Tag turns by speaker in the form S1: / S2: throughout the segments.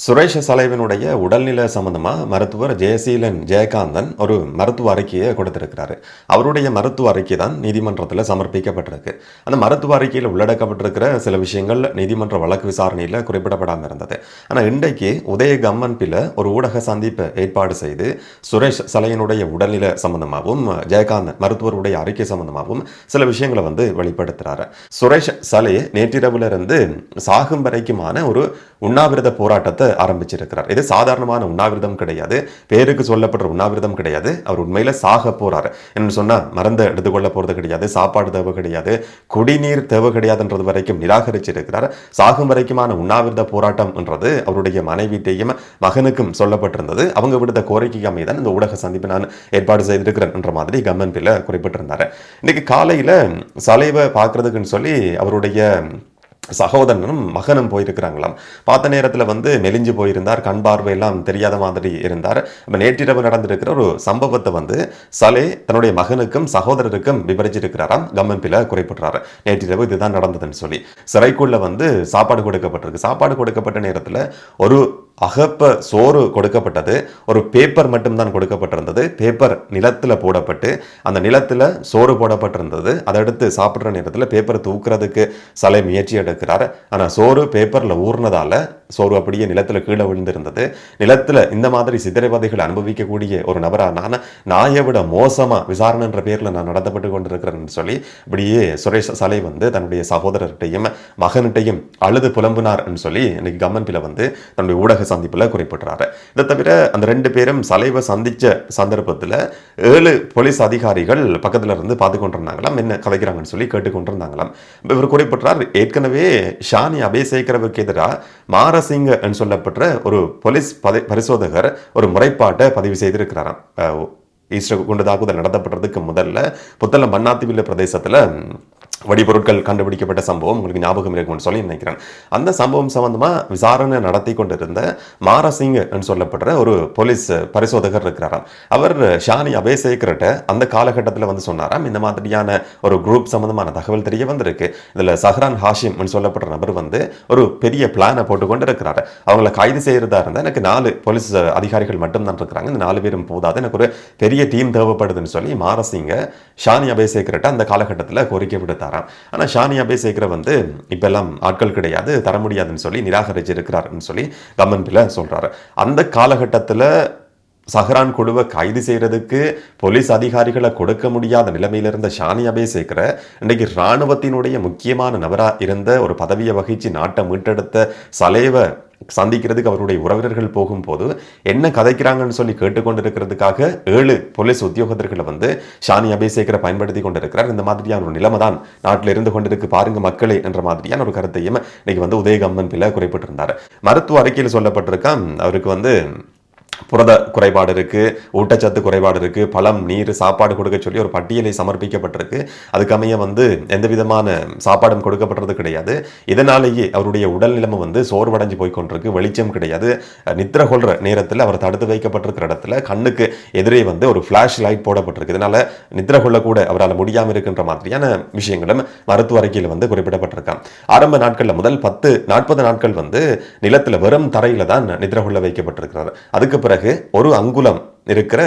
S1: சுரேஷ சலைவனுடைய உடல்நிலை சம்பந்தமா மருத்துவர் ஜெயசீலன் ஜெயகாந்தன் ஒரு மருத்துவ அறிக்கையை கொடுத்திருக்கிறாரு. அவருடைய மருத்துவ அறிக்கை தான் நீதிமன்றத்தில் சமர்ப்பிக்கப்பட்டிருக்கு. அந்த மருத்துவ அறிக்கையில் உள்ளடக்கப்பட்டிருக்கிற சில விஷயங்கள் நீதிமன்ற வழக்கு விசாரணையில் குறிப்பிடப்படாமல் இருந்தது. ஆனால் இன்றைக்கு உதய கம்மன்பில் ஒரு ஊடக சந்திப்பை ஏற்பாடு செய்து சுரேஷ் சலையனுடைய உடல்நிலை சம்பந்தமாகவும் ஜெயகாந்தன் மருத்துவருடைய அறிக்கை சம்பந்தமாகவும் சில விஷயங்களை வெளிப்படுத்துறாரு. சுரேஷ் சலை நேற்றிரவிலிருந்து சாகும் வரைக்குமான ஒரு உண்ணாவிரத போராட்டத்தை ஆரம்பிச்சிருக்கிறார். இது சாதாரணமான உண்ணாவிரதம் கிடையாது, பேருக்கு சொல்லப்படுற உண்ணாவிரதம் கிடையாது. அவர் உண்மையில சாக போறாரு என்று சொன்னா மருந்து எடுத்துக்கொள்ள போறது கிடையாது, சாப்பாடு தேவை கிடையாது, குடிநீர் தேவை கிடையாதுன்றது வரைக்கும் நிராகரிச்சிருக்கிறார். சாகும் வரைக்குமான உண்ணாவிரத போராட்டம் என்றது அவருடைய மனைவிட்டையும் மகனுக்கும் சொல்லப்பட்டிருந்தது. அவங்க விடுத்த கோரிக்கைக்கு அமைதான் இந்த ஊடக சந்திப்பு நான் ஏற்பாடு செய்திருக்கிறேன் என்ற மாதிரி கம்மன்பில் குறிப்பிட்டிருந்தார். இன்னைக்கு காலையில சலைவை பார்க்கறதுக்குன்னு சொல்லி அவருடைய சகோதரனும் மகனும் போயிருக்கிறாங்களாம். பார்த்த நேரத்தில் மெலிஞ்சு போயிருந்தார், கண் பார்வையெல்லாம் தெரியாத மாதிரி இருந்தார். நேற்றிரவு நடந்திருக்கிற ஒரு சம்பவத்தை சலே தன்னுடைய மகனுக்கும் சகோதரருக்கும் விவரிச்சிருக்கிறாராம். கம்மன்பில குறிப்பிடுறாரு, நேற்றிரவு இதுதான் நடந்ததுன்னு சொல்லி. சிறைக்குள்ள சாப்பாடு கொடுக்கப்பட்டிருக்கு. சாப்பாடு கொடுக்கப்பட்ட நேரத்தில் ஒரு அகப்ப சோறு கொடுக்கப்பட்டது, ஒரு பேப்பர் மட்டும்தான் கொடுக்கப்பட்டிருந்தது. பேப்பர் நிலத்தில் போடப்பட்டு அந்த நிலத்தில் சோறு போடப்பட்டிருந்தது. அதை எடுத்து சாப்பிட்ற நேரத்தில் பேப்பரை தூக்குறதுக்கு சலை முயற்சி எடுக்கிறார். ஆனால் சோறு பேப்பரில் ஊர்னதால சோறு அப்படியே நிலத்தில் கீழே விழுந்திருந்தது. நிலத்தில் இந்த மாதிரி சித்திரவதைகளை அனுபவிக்கக்கூடிய ஒரு நபரான நாயை விட மோசமாக விசாரணை என்ற பேரில் நான் நடத்தப்பட்டு கொண்டிருக்கிறேன்னு சொல்லி இப்படியே சுரேஷ் சலை தன்னுடைய சகோதரர்கிட்டையும் மகன்கிட்டையும் அழுது புலம்புனார் சொல்லி இன்னைக்கு கம்மன்பில தன்னுடைய ஊடக சந்திப்பில் குறிப்பிடுறாரு. இதை தவிர அந்த ரெண்டு பேரும் சலைவை சந்திச்ச சந்தர்ப்பத்தில் 7 போலீஸ் அதிகாரிகள் பக்கத்துல இருந்து பார்த்து கொண்டிருந்தாங்களாம், என்ன கதைக்கிறாங்கன்னு சொல்லி கேட்டுக்கொண்டிருந்தாங்களாம். இவர் குறிப்பிட்டார், ஏற்கனவே ஷானி அபேசேகரவுக்கு எதிராக மாரசிங்க சொல்லப்பட்ட ஒரு போலீஸ் பரிசோதகர் ஒரு முறைப்பாட்டை பதிவு செய்திருக்கிறாராம். ஈஸ்டர் குண்டு தாக்குதல் நடத்தப்படுறதுக்கு முதல்ல புத்தளம் மன்னாத்திவில்ல பிரதேசத்துல வெடிபொருட்கள் கண்டுபிடிக்கப்பட்ட சம்பவம் உங்களுக்கு ஞாபகம் இருக்கும்னு சொல்லி நினைக்கிறேன். அந்த சம்பவம் சம்பந்தமா விசாரணை நடத்தி கொண்டிருந்த மாரசிங் சொல்லப்படுற ஒரு போலீஸ் பரிசோதகர் இருக்கிறாராம். அவர் ஷானி அபேசேகர்ட்ட அந்த காலகட்டத்தில் சொன்னாராம், இந்த மாதிரியான ஒரு குரூப் சம்பந்தமான தகவல் தெரிய வந்திருக்கு. இதுல சஹ்ரான் ஹாஷிம் சொல்லப்படுற நபர் ஒரு பெரிய பிளானை போட்டுக்கொண்டு இருக்கிறாரு. அவங்களை கைது செய்யறதா இருந்தா எனக்கு 4 போலீஸ் அதிகாரிகள் மட்டும்தான் இருக்கிறாங்க, இந்த 4 பேரும் போதாது, எனக்கு ஒரு பெரிய டீம் தேவைப்படுதுன்னு சொல்லி மாரசிங்க ஷானி அபேசேகர்ட்ட அந்த காலகட்டத்தில் கோரிக்கை விடுத்தார். ஆனா ஷானி அபேசேகர் இப்ப எல்லாம் ஆட்கள் கிடையாது, தர முடியாதுன்னு சொல்லி நிராகரிச்சிருக்கிறார்னு சொல்லி கம்மன்பில சொல்றாரு. அந்த காலகட்டத்தில் சஹ்ரான் குழுவை கைது செய்யறதுக்கு போலீஸ் அதிகாரிகளை கொடுக்க முடியாத நிலைமையில இருந்த ஷானி அபேசேகரை இன்றைக்கு இராணுவத்தினுடைய முக்கியமான நபராக இருந்த ஒரு பதவியை வகிச்சு நாட்டை மீட்டெடுத்த சலைவை சந்திக்கிறதுக்கு அவருடைய உறவினர்கள் போகும்போது என்ன கதைக்கிறாங்கன்னு சொல்லி கேட்டுக்கொண்டிருக்கிறதுக்காக 7 போலீஸ் உத்தியோகத்தர்களை ஷானி அபேசேகரை பயன்படுத்தி கொண்டிருக்கிறார். இந்த மாதிரியான ஒரு நிலைமை தான் நாட்டில் இருந்து கொண்டிருக்கு பாருங்க மக்களே என்ற மாதிரியான ஒரு கருத்தையும் இன்னைக்கு உதய கம்மன்பில குறிப்பிட்டிருந்தார். மருத்துவ அறிக்கையில் சொல்லப்பட்டிருக்கான், அவருக்கு புரத குறைபாடு இருக்கு, ஊட்டச்சத்து குறைபாடு இருக்கு, பழம் நீர் சாப்பாடு கொடுக்க சொல்லி ஒரு பட்டியலை சமர்ப்பிக்கப்பட்டிருக்கு. அதுக்கமைய எந்த விதமான சாப்பாடும் கொடுக்கப்பட்டது கிடையாது. இதனாலேயே அவருடைய உடல் நிலைமை சோர்வடைஞ்சு போய்கொண்டிருக்கு, வெளிச்சம் கிடையாது. நித்திர கொள்ற நேரத்தில் அவர் தடுத்து வைக்கப்பட்டிருக்கிற இடத்துல கண்ணுக்கு எதிரே ஒரு ஃபிளாஷ் லைட் போடப்பட்டிருக்கு. இதனால நித்திர கொள்ள கூட அவரால் முடியாமல் இருக்கின்ற மாதிரியான விஷயங்களும் மருத்துவ அறிக்கையில் குறிப்பிடப்பட்டிருக்கான். ஆரம்ப நாட்கள்ல முதல் 40 நாட்கள் நிலத்தில் வெறும் தரையில தான் நித்திர கொள்ள வைக்கப்பட்டிருக்கிறார். அதுக்கு பிறகு ஒரு அங்குலம் இருக்கிற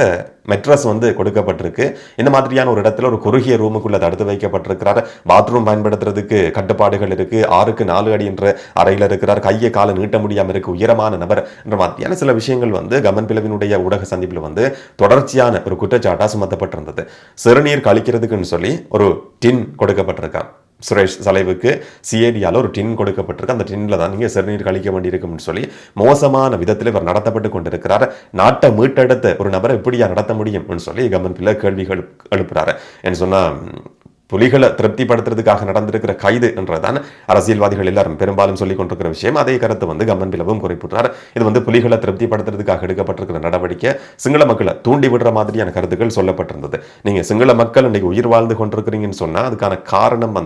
S1: மெட்ரஸ் கொடுக்கப்பட்டிருக்கு. இந்த மாதிரியான ஒரு இடத்துல ஒரு குறுகிய ரூமுக்குள்ள தடுத்து வைக்கப்பட்டிருக்கிறார். பாத்ரூம் பயன்படுத்துறதுக்கு கட்டுப்பாடுகள் இருக்கு. 6க்கு 4 அடி என்ற அறையில் இருக்கிறார். கையை காலை நீட்ட முடியாம இருக்கு, உயரமான நபர் என்ற மாதிரியான சில விஷயங்கள் கம்மன்பிலவினுடைய ஊடக சந்திப்பில் தொடர்ச்சியான ஒரு குற்றச்சாட்டா சுமத்தப்பட்டிருந்தது. சிறுநீர் கழிக்கிறதுக்குன்னு சொல்லி ஒரு டின் கொடுக்கப்பட்டிருக்கான். சுரேஷ் சலைவுக்கு சிஏடியால ஒரு டின் கொடுக்கப்பட்டிருக்கு. அந்த டின்ல தான் நீங்க சிறுநீர் கழிக்க வேண்டியிருக்கும்னு சொல்லி மோசமான விதத்தில் இவர் நடத்தப்பட்டு கொண்டிருக்கிறார். நாட்டை மீட்டெடுத்த ஒரு நபரை எப்படியா நடத்த முடியும் சொல்லி கம்மன்பில கேள்விகள் எழுப்புறாரு. என்று சொன்னா புலிகளை திருப்திப்படுத்துறதுக்காக நடந்திருக்கிற கைது என்றதான் அரசியல்வாதிகள் எல்லாரும் பெரும்பாலும் சொல்லிக் கொண்டிருக்கிற விஷயம். அதே கருத்து கம்மன்பிலவும் குறிப்பிட்டார். இது புலிகளை திருப்திப்படுத்துறதுக்காக எடுக்கப்பட்டிருக்கிற நடவடிக்கை சிங்கள மக்களை தூண்டி விடுற மாதிரியான கருத்துக்கள் சொல்லப்பட்டிருந்தது. நீங்க சிங்கள மக்கள் இன்னைக்கு உயிர் வாழ்ந்து கொண்டிருக்கிறீங்கன்னு சொன்னா அதுக்கான காரணம்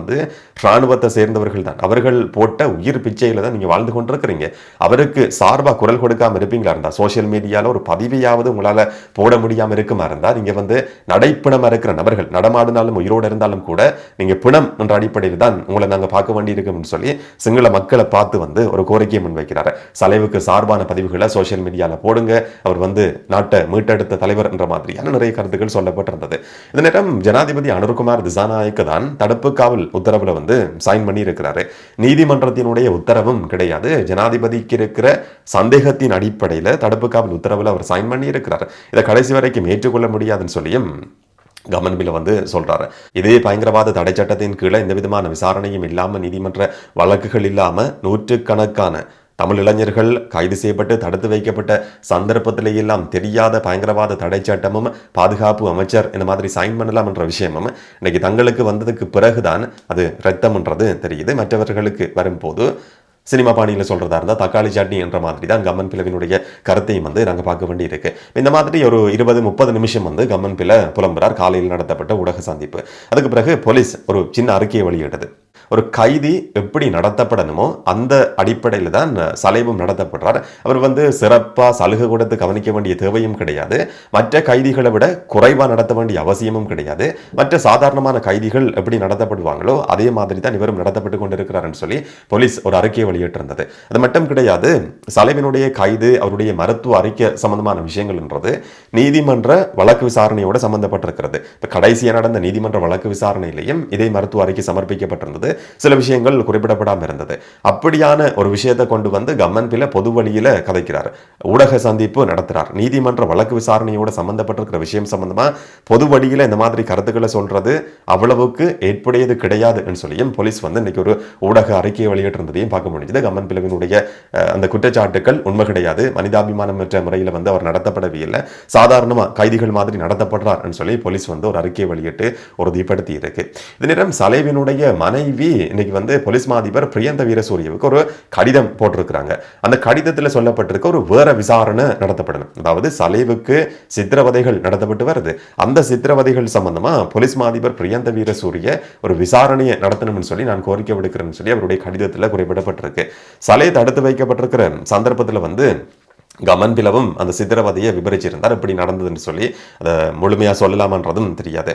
S1: இராணுவத்தை சேர்ந்தவர்கள் தான். அவர்கள் போட்ட உயிர் பிச்சையில தான் நீங்க வாழ்ந்து கொண்டிருக்கிறீங்க. அவருக்கு சார்பா குரல் கொடுக்காம இருப்பீங்களா இருந்தா, சோசியல் மீடியால ஒரு பதிவையாவது உங்களால போட முடியாம இருக்குமா இருந்தா, நீங்க நடைப்பிணமா இருக்கிற நபர்கள் நடமாடினாலும் உயிரோடு இருந்தாலும் கூட நீங்க பிணம் என்ற அடிப்படையில் தான் உங்களை நாங்கள் பார்க்க வேண்டியிருக்கும்னு சொல்லி சிங்கள மக்களை பார்த்து வந்து ஒரு கோரிக்கையை முன்வைக்கிறார். சலைவுக்கு சார்பான பதிவுகளை சோசியல் மீடியாவில் போடுங்க, அவர் வந்து நாட்டை மீட்டெடுத்த தலைவர் என்ற மாதிரியான நிறைய கருத்துக்கள் சொல்லப்பட்டிருந்தது. இந்த நேரம் ஜனாதிபதி அனுர்குமார் திசாநாயக்க தான் தடுப்பு காவல் உத்தரவுல வந்து சைன் பண்ணி இருக்கிறாரு. நீதிமன்றத்தினுடைய உத்தரவும் கிடையாது. ஜனாதிபதிக்கு இருக்கிற சந்தேகத்தின் அடிப்படையில் தடுப்பு காவல் உத்தரவில் அவர் சைன் பண்ணி இருக்கிறார். இதை கடைசி வரைக்கும் ஏற்றுக்கொள்ள முடியாதுன்னு சொல்லியும் கவர்மெண்ட்ல வந்து சொல்றாரு. இதே பயங்கரவாத தடை சட்டத்தின் கீழே எந்த விதமான விசாரணையும் இல்லாம, நீதிமன்ற வழக்குகள் இல்லாம நூற்றுக்கணக்கான தமிழ் இளைஞர்கள் கைது செய்யப்பட்டு தடுத்து வைக்கப்பட்ட சந்தர்ப்பத்திலே எல்லாம் தெரியாத பயங்கரவாத தடை சட்டமும் பாதுகாப்பு அமைச்சர் இந்த மாதிரி சைன் பண்ணலாம் என்ற விஷயமும் இன்னைக்கு தங்களுக்கு வந்ததுக்கு பிறகுதான் அது ரத்தம்ன்றது தெரியுது. மற்றவர்களுக்கு வரும்போது சினிமா பாணியில் சொல்றதா இருந்தால் தக்காளி சட்னி என்ற மாதிரி தான் கம்மன் பிளவினுடைய கருத்தையும் வந்து நாங்கள் பார்க்க வேண்டி இருக்கு. இந்த மாதிரி ஒரு 20-30 நிமிஷம் வந்து கம்மன் பிள புலம்புறார் காலையில் நடத்தப்பட்ட ஊடக சந்திப்பு. அதுக்கு பிறகு போலீஸ் ஒரு சின்ன அறிக்கையை வெளியிட்டது. ஒரு கைதி எப்படி நடத்தப்படணுமோ அந்த அடிப்படையில் தான் சலைவும் நடத்தப்படுறார். அவர் வந்து சிறப்பாக சலுகை கொடுத்து கவனிக்க வேண்டிய தேவையும் கிடையாது. மற்ற கைதிகளை விட குறைவாக நடத்த வேண்டிய அவசியமும் கிடையாது. மற்ற சாதாரணமான கைதிகள் எப்படி நடத்தப்படுவாங்களோ அதே மாதிரி தான் இவரும் நடத்தப்பட்டு கொண்டிருக்கிறார்னு சொல்லி போலீஸ் ஒரு அறிக்கையை வெளியிட்டிருந்தது. அது மட்டும் கிடையாது, சலைவினுடைய கைது, அவருடைய மருத்துவ அறிக்கை சம்பந்தமான விஷயங்கள்ன்றது நீதிமன்ற வழக்கு விசாரணையோட சம்பந்தப்பட்டிருக்கிறது. இப்போ கடைசியாக நடந்த நீதிமன்ற வழக்கு விசாரணையிலையும் இதே மருத்துவ அறிக்கை சமர்ப்பிக்கப்பட்டிருந்தது. சில விஷயங்கள் குறிப்பிடப்படாமல் இருந்தது. அப்படியான ஒரு விஷயத்தை கொண்டு வந்து கம்மன் பிள்ளை பொது வழியில கதைக்கிறார், ஊடக சந்திப்பு நடத்துறார். நீதிமன்ற வழக்கு விசாரணையோட சம்பந்தப்பட்டிருக்கிற விஷயம் சம்பந்தமா பொது வழியில இந்த மாதிரி கருத்துக்களை சொல்றது அவ்வளவுக்கு ஏற்புடையது கிடையாதுன்னு சொல்லியும் போலீஸ் வந்து இன்னைக்கு ஒரு ஊடக அறிக்கையை வெளியிட்டிருந்ததையும் பார்க்க முடிஞ்சது. கம்மன் பிளவினுடைய அந்த குற்றச்சாட்டுகள் உண்மை கிடையாது, மனிதாபிமானமற்ற முறையில் வந்து அவர் நடத்தப்படவே இல்லை, சாதாரணமா கைதிகள் மாதிரி நடத்தப்படுறார் சொல்லி போலீஸ் வந்து ஒரு அறிக்கையை வெளியிட்டு உறுதிப்படுத்தி இருக்கு. இது நேரம் சலைவினுடைய மனைவி இன்னைக்கு வந்து போலீஸ் மாதிபர் பிரியந்த வீரசூரியவுக்கு ஒரு கடிதம் போட்டிருக்கிறாங்க. அந்த கடிதத்தில் சொல்லப்பட்டிருக்க ஒரு வேற விசாரணை நடத்தப்படணும். அதாவது சலைவுக்கு சித்திரவதைகள் நடத்தப்பட்டு வருது, அந்த சித்திரவதைகள் சம்பந்தமா போலீஸ் மாதிபர் பிரியந்த வீரசூரிய ஒரு விசாரணையை நடத்தணும்னு சொல்லி நான் கோரிக்கை விடுக்கிறேன்னு சொல்லி அவருடைய கடிதத்தில் குறிப்பிடப்பட்டிருக்கு. சலை தடுத்து வைக்கப்பட்டிருக்கிற சந்தர்ப்பத்தில் வந்து கமன் பிளவும் அந்த சித்திரவதையை விபரிச்சிருந்தார். இப்படி நடந்ததுன்னு சொல்லி அதை முழுமையாக சொல்லலாமன்றதும் தெரியாது.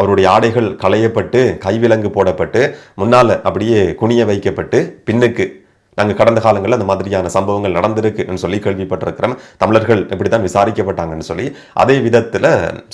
S1: அவருடைய ஆடைகள் களையப்பட்டு கைவிலங்கு போடப்பட்டு முன்னால் அப்படியே குனிய வைக்கப்பட்டு பின்னுக்கு நாங்கள் கடந்த காலங்களில் அந்த மாதிரியான சம்பவங்கள் நடந்திருக்குன்னு சொல்லி கேள்விப்பட்டிருக்கிறோம். தமிழர்கள் இப்படித்தான் விசாரிக்கப்பட்டாங்கன்னு சொல்லி அதே விதத்தில்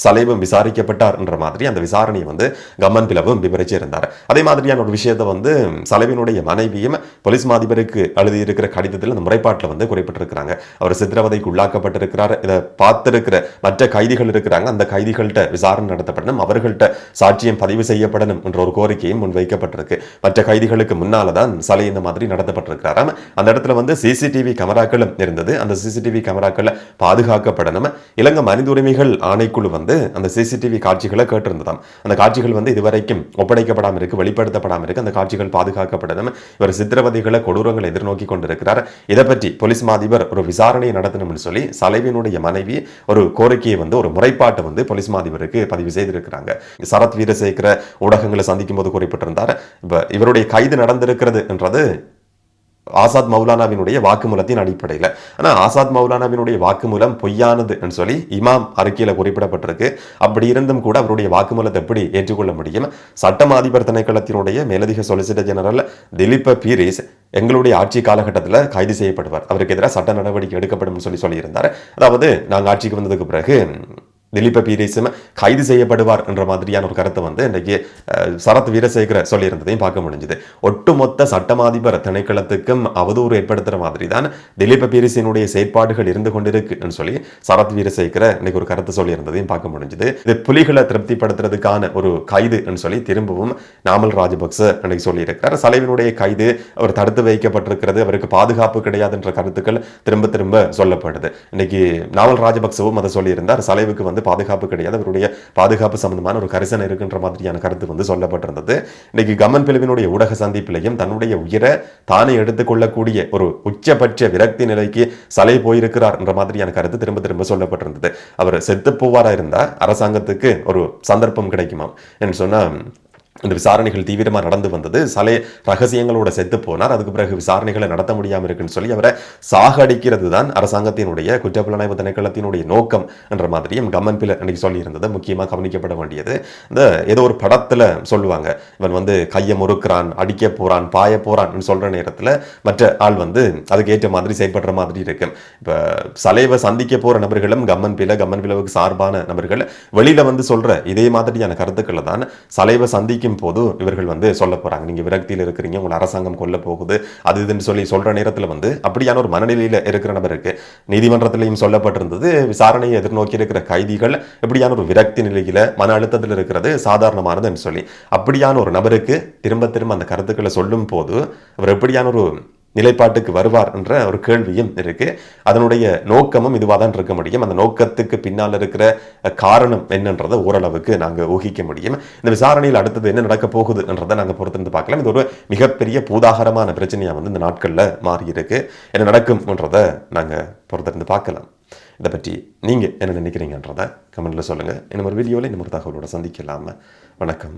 S1: சலைவும் விசாரிக்கப்பட்டார் என்ற மாதிரி அந்த விசாரணையை வந்து கம்மன் பிளவும் விவரிச்சிருந்தார். அதே மாதிரியான ஒரு விஷயத்தை வந்து சலைவினுடைய மனைவியும் போலீஸ் மாதிபருக்கு எழுதியிருக்கிற கடிதத்தில் அந்த முறைப்பாட்டில் வந்து குறிப்பிட்டிருக்கிறாங்க. அவர் சித்திரவதைக்கு உள்ளாக்கப்பட்டிருக்கிறார். இதை பார்த்திருக்கிற மற்ற கைதிகள் இருக்கிறாங்க, அந்த கைதிகள்கிட்ட விசாரணை நடத்தப்படணும், அவர்கள்ட்ட சாட்சியம் பதிவு செய்யப்படணும் என்ற ஒரு கோரிக்கையும் முன்வைக்கப்பட்டிருக்கு. மற்ற கைதிகளுக்கு முன்னால தான் சலை இந்த மாதிரி நடத்தப்பட்டிருக்கிறார். அந்த இடத்துல வந்து சிசிடிவி கேமராக்களும் இருந்தது. அந்த சிசிடிவி கேமராக்கள் பாதுகாக்கப்படணும். இலங்கை மனித உரிமைகள் ஆணைக்குழு வந்து அந்த சிசிடிவி காட்சிகளை கேட்டிருந்ததாம். அந்த காட்சிகள் வந்து இதுவரைக்கும் ஒப்படைக்கப்படாமல் இருக்கு, வெளிப்படுத்தப்படாமல் இருக்கு. அந்த காட்சிகள் பாதுகாக்கப்படணும். இவர் சித்திரவதைகளை கொடூரங்களை எதிர்நோக்கி கொண்டிருக்கிறார். இதை பற்றி போலீஸ் மாதிபர் ஒரு விசாரணையை நடத்தணும்னு சொல்லி சலைவினுடைய மனைவி ஒரு கோரிக்கையை வந்து ஒரு முறைப்பாட்டை வந்து போலீஸ் மாதிபருக்கு பதிவு செய்திருக்கிறாங்க. சரத் வீரசேகர ஊடகங்களை சந்திக்கும் போது குறிப்பிட்டிருந்தார், இவருடைய கைது நடந்திருக்கிறது என்றது ஆசாத் மௌலானாவினுடைய வாக்குமூலத்தின் அடிப்படையில். ஆனால் ஆசாத் மௌலானாவினுடைய வாக்குமூலம் பொய்யானது சொல்லி இமாம் அறிக்கையில் குறிப்பிடப்பட்டிருக்கு. அப்படி இருந்தும் கூட அவருடைய வாக்குமூலத்தை எப்படி ஏற்றுக்கொள்ள முடியும்? சட்டம் அதிபர் திணைக்களத்தினுடைய மேலதிக சொலிசிட்டர் ஜெனரல் திலீப் பீரிஸ் எங்களுடைய ஆட்சி காலகட்டத்தில் கைது செய்யப்படுவார், அவருக்கு எதிராக சட்ட நடவடிக்கை எடுக்கப்படும் சொல்லியிருந்தார். அதாவது நாங்கள் ஆட்சிக்கு வந்ததுக்கு பிறகு திலீப் பீரிஸும் கைது செய்யப்படுவார் என்ற மாதிரியான ஒரு கருத்தை வந்து இன்றைக்கு சரத் வீரசேகர சொல்லியிருந்ததையும் பார்க்க முடிஞ்சது. ஒட்டுமொத்த சட்டமாதிபர் திணைக்களத்துக்கும் அவதூறு ஏற்படுத்துகிற மாதிரி தான் திலீப் பீரிஸினுடைய செயற்பாடுகள் இருந்து கொண்டிருக்குன்னு சொல்லி சரத் வீரசேகர இன்னைக்கு ஒரு கருத்தை சொல்லியிருந்ததையும் பார்க்க முடிஞ்சது. இது புலிகளை திருப்திப்படுத்துறதுக்கான ஒரு கைது சொல்லி திரும்பவும் நாமல் ராஜபக்ச இன்னைக்கு சொல்லியிருக்கிறார். சலைவினுடைய கைது அவர் தடுத்து வைக்கப்பட்டிருக்கிறது, அவருக்கு பாதுகாப்பு கிடையாது என்ற கருத்துக்கள் திரும்ப திரும்ப சொல்லப்படுது. இன்னைக்கு நாமல் ராஜபக்சவும் அதை சொல்லியிருந்தார், சலைவுக்கு வந்து பாதுகாப்பு கிடையாது, அவருடைய பாதுகாப்பு சம்பந்தமான ஒரு கரிசனை இருக்கின்ற மாதிரியான கருத்து வந்து சொல்லப்பட்டிருந்தது. இன்னைக்கு கம்மன் பிளவினுடைய ஊடக சந்திப்பிலையும் தன்னுடைய உயிரை தானே எடுத்துக்கொள்ளக்கூடிய ஒரு உச்சபட்ச விரக்தி நிலைக்கு சலை போயிருக்கிறார் என்ற மாதிரியான கருத்து திரும்ப திரும்ப சொல்லப்பட்டிருந்தது. அவர் செத்து போவாரா இருந்தா அரசாங்கத்துக்கு ஒரு சந்தர்ப்பம் கிடைக்குமா என்று சொன்னா இந்த விசாரணைகள் தீவிரமாக நடந்து வந்தது. சலே ரகசியங்களோட செத்து போனார். அதுக்கு பிறகு விசாரணைகளை நடத்த முடியாமல் இருக்குன்னு சொல்லி அவரை சாகடிக்கிறது தான் அரசாங்கத்தினுடைய குற்றப்புலனாய்வு திணைக்களத்தினுடைய நோக்கம் என்ற மாதிரியும் கம்மன் பிள்ளை அன்னைக்கு சொல்லியிருந்தது. முக்கியமாக கவனிக்கப்பட வேண்டியது, இந்த ஏதோ ஒரு படத்தில் சொல்லுவாங்க, இவன் வந்து கையை முறுக்கிறான், அடிக்க போறான், பாய போறான் சொல்ற நேரத்தில் மற்ற ஆள் வந்து அதுக்கு ஏற்ற மாதிரி செயல்படுற மாதிரி இருக்கும். இப்போ சலைவை சந்திக்க போற நபர்களும் கம்மன் பிளவுக்கு சார்பான நபர்கள் வெளியில வந்து சொல்ற இதே மாதிரியான கருத்துக்களை தான் சலைவை சந்திக்க போது இவர்கள் வந்து சொல்ல போறாங்க. நீங்க விரக்தியில் இருக்கிறீங்க, உங்களை அரசாங்கம் கொல்ல போகுது, அது இதுன்னு சொல்லி சொல்ற நேரத்தில் வந்து அப்படியான ஒரு மனநிலையில இருக்கிற நபருக்கு நீதிமன்றத்திலையும் சொல்லப்பட்டிருந்தது, விசாரணையை எதிர்நோக்கி இருக்கிற கைதிகள் இப்படியான ஒரு விரக்தி நிலையில மன அழுத்தத்தில் இருக்கிறது சாதாரணமானதுன்னு சொல்லி, அப்படியான ஒரு நபருக்கு திரும்ப திரும்ப அந்த கருத்துக்களை சொல்லும் போது அவர் எப்படியான ஒரு நிலைப்பாட்டுக்கு வருவார் என்ற ஒரு கேள்வியும் இருக்கு. அதனுடைய நோக்கமும் இதுவாக தான் இருக்க முடியும். அந்த நோக்கத்துக்கு பின்னால் இருக்கிற காரணம் என்னன்றதை ஓரளவுக்கு நாங்கள் ஊகிக்க முடியும். இந்த விசாரணையில் அடுத்தது என்ன நடக்க போகுது என்றதை நாங்கள் பொறுத்திருந்து பார்க்கலாம். இது ஒரு மிகப்பெரிய பூதாகரமான பிரச்சனையாக வந்து இந்த நாட்களில் மாறி இருக்கு. என்ன நடக்கும் என்றதை நாங்கள் பொறுத்திருந்து பார்க்கலாம். இதை பற்றி நீங்கள் என்ன நினைக்கிறீங்கன்றதை கமெண்ட்ல சொல்லுங்கள். இன்னும் ஒரு வீடியோவில் இன்னும் ஒரு தகவலோட சந்திக்கலாமா? வணக்கம்.